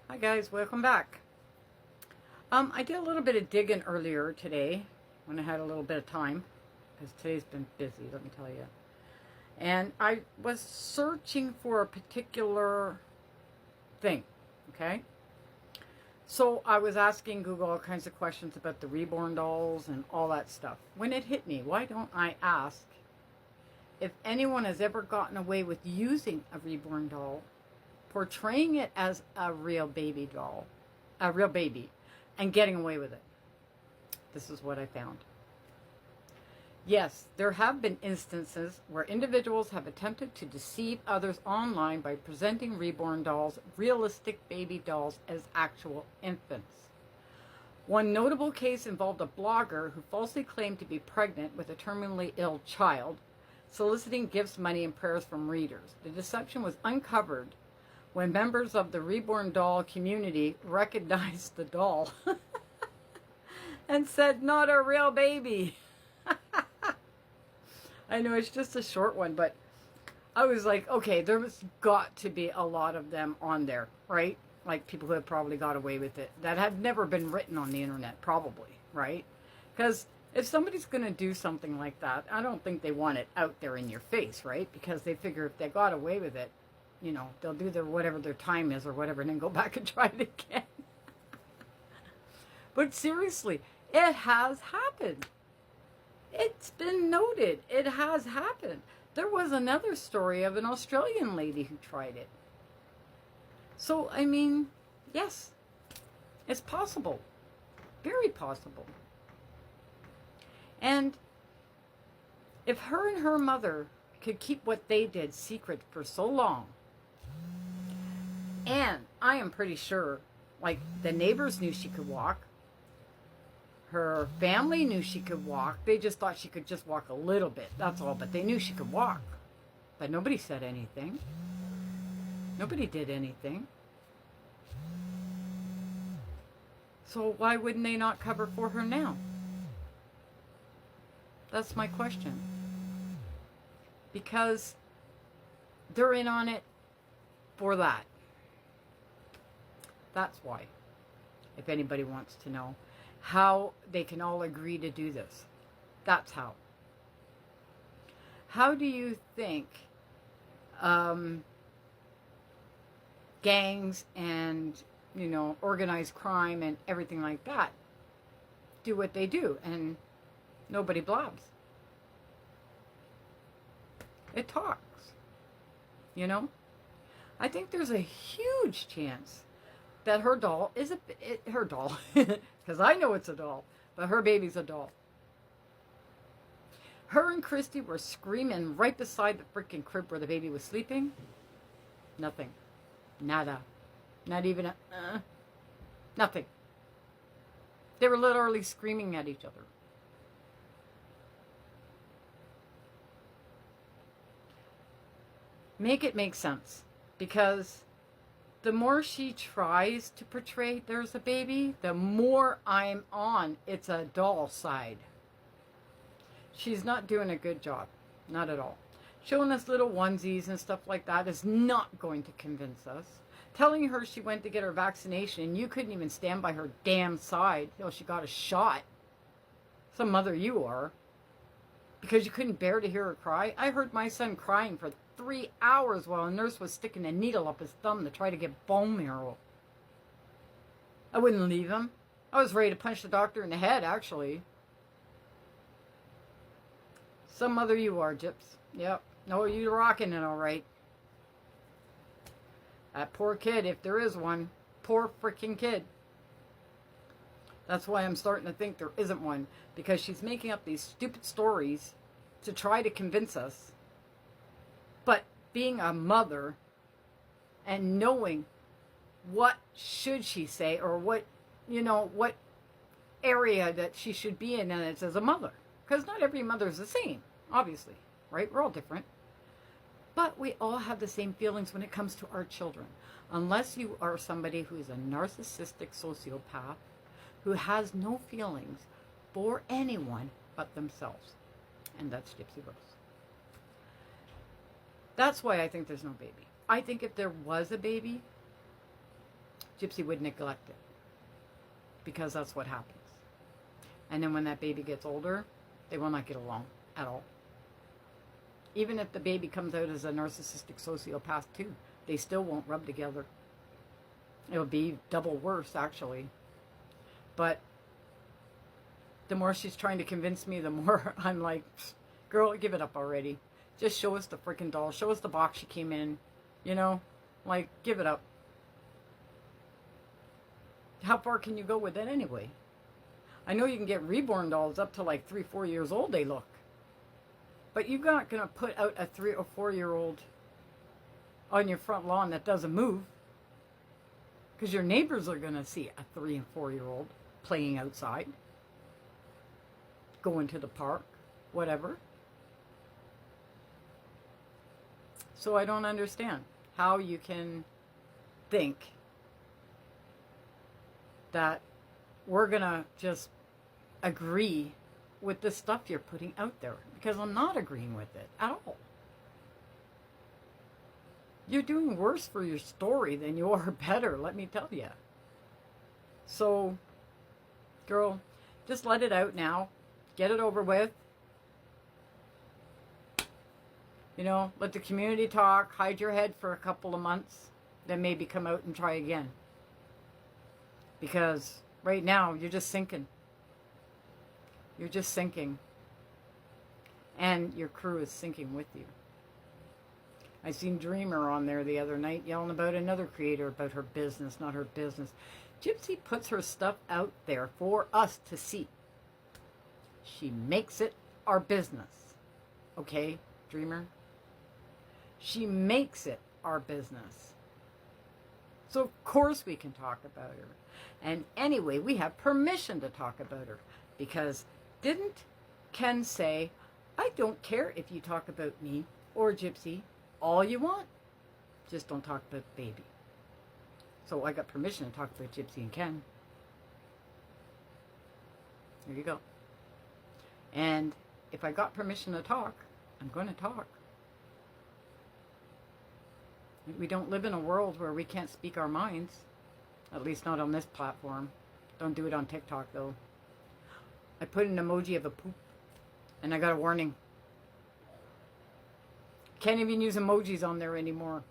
Hi guys, welcome back. I did a little bit of digging earlier today when I had a little bit of time because today's been busy, let me tell you. And I was searching for a particular thing, okay? So I was asking Google all kinds of questions about the Reborn dolls and all that stuff. When it hit me, why don't I ask if anyone has ever gotten away with using a Reborn doll, portraying it as a real baby doll, a real baby, and getting away with it. This is what I found. Yes, there have been instances where individuals have attempted to deceive others online by presenting Reborn dolls, realistic baby dolls, as actual infants. One notable case involved a blogger who falsely claimed to be pregnant with a terminally ill child, soliciting gifts, money, and prayers from readers. The deception was uncovered when members of the Reborn doll community recognized the doll and said, "Not a real baby." I know it's just a short one, but I was like, okay, there's got to be a lot of them on there, right? Like people who have probably got away with it that have never been written on the internet, probably, right? Because if somebody's going to do something like that, I don't think they want it out there in your face, right? Because they figure if they got away with it, you know, they'll do their whatever their time is or whatever and then go back and try it again. But seriously, it has happened. It's been noted. It has happened. There was another story of an Australian lady who tried it. So, I mean, yes, it's possible. Very possible. And if her and her mother could keep what they did secret for so long, and I am pretty sure, like, the neighbors knew she could walk. Her family knew she could walk. They just thought she could just walk a little bit. That's all. But they knew she could walk. But nobody said anything. Nobody did anything. So why wouldn't they not cover for her now? That's my question. Because they're in on it for that. That's why, if anybody wants to know how they can all agree to do this. That's how. How do you think gangs and, you know, organized crime and everything like that do what they do and nobody blabs? It talks, you know? I think there's a huge chance that her doll is her doll, because I know it's a doll, but her baby's a doll. Her and Christy were screaming right beside the freaking crib where the baby was sleeping. Nothing. Nada. Not even a, nothing. They were literally screaming at each other. Make it make sense, because the more she tries to portray there's a baby, the more I'm on it's a doll side. She's not doing a good job. Not at all. Showing us little onesies and stuff like that is not going to convince us. Telling her she went to get her vaccination and you couldn't even stand by her damn side till she got a shot. Some mother you are. Because you couldn't bear to hear her cry. I heard my son crying for 3 hours while a nurse was sticking a needle up his thumb to try to get bone marrow. I wouldn't leave him. I was ready to punch the doctor in the head, actually. Some mother you are, Gyps. Yep. No, you're rocking it all right. That poor kid, if there is one. Poor freaking kid. That's why I'm starting to think there isn't one. Because she's making up these stupid stories to try to convince us. But being a mother and knowing what should she say or what, you know, what area that she should be in, and it's as a mother. Because not every mother is the same, obviously, right? We're all different. But we all have the same feelings when it comes to our children. Unless you are somebody who is a narcissistic sociopath who has no feelings for anyone but themselves. And that's Gypsyrose. That's why I think there's no baby. I think if there was a baby, Gypsy would neglect it. Because that's what happens. And then when that baby gets older, they will not get along at all. Even if the baby comes out as a narcissistic sociopath too, they still won't rub together. It'll be double worse, actually. But the more she's trying to convince me, the more I'm like, girl, give it up already. Just show us the freaking doll. Show us the box she came in. You know? Like, give it up. How far can you go with that anyway? I know you can get reborn dolls up to like 3-4 years old, they look. But you're not going to put out a 3 or 4 year old on your front lawn that doesn't move. Because your neighbors are going to see a 3 and 4 year old playing outside. Going to the park. Whatever. So I don't understand how you can think that we're going to just agree with the stuff you're putting out there. Because I'm not agreeing with it at all. You're doing worse for your story than you are better, let me tell you. So, girl, just let it out now. Get it over with. You know, let the community talk. Hide your head for a couple of months. Then maybe come out and try again. Because right now, you're just sinking. You're just sinking. And your crew is sinking with you. I seen Dreamer on there the other night yelling about another creator about her business, not her business. Gypsy puts her stuff out there for us to see. She makes it our business. Okay, Dreamer? She makes it our business. So of course we can talk about her. And anyway, we have permission to talk about her. Because didn't Ken say, I don't care if you talk about me or Gypsy all you want. Just don't talk about the baby. So I got permission to talk about Gypsy and Ken. There you go. And if I got permission to talk, I'm going to talk. We don't live in a world where we can't speak our minds. At least not on this platform. Don't do it on TikTok though. I put an emoji of a poop. And I got a warning. Can't even use emojis on there anymore.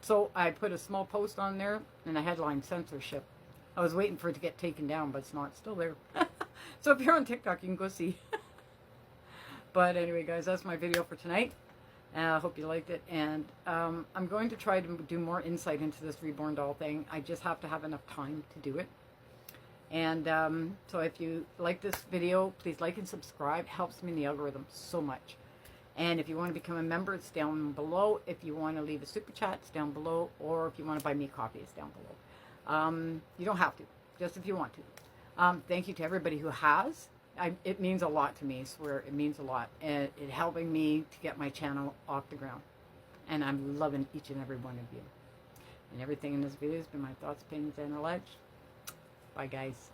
So I put a small post on there and a headline, censorship. I was waiting for it to get taken down, but it's not. It's still there. So if you're on TikTok, you can go see. But anyway, guys, that's my video for tonight. I hope you liked it. And I'm going to try to do more insight into this Reborn doll thing. I just have to have enough time to do it. And so if you like this video, please like and subscribe. It helps me in the algorithm so much. And if you want to become a member, it's down below. If you want to leave a super chat, it's down below. Or if you want to buy me a coffee, it's down below. You don't have to, just if you want to. Thank you to everybody who has. It means a lot to me, I swear. It means a lot. And it's helping me to get my channel off the ground. And I'm loving each and every one of you. And everything in this video has been my thoughts, opinions, and alleged. Bye, guys.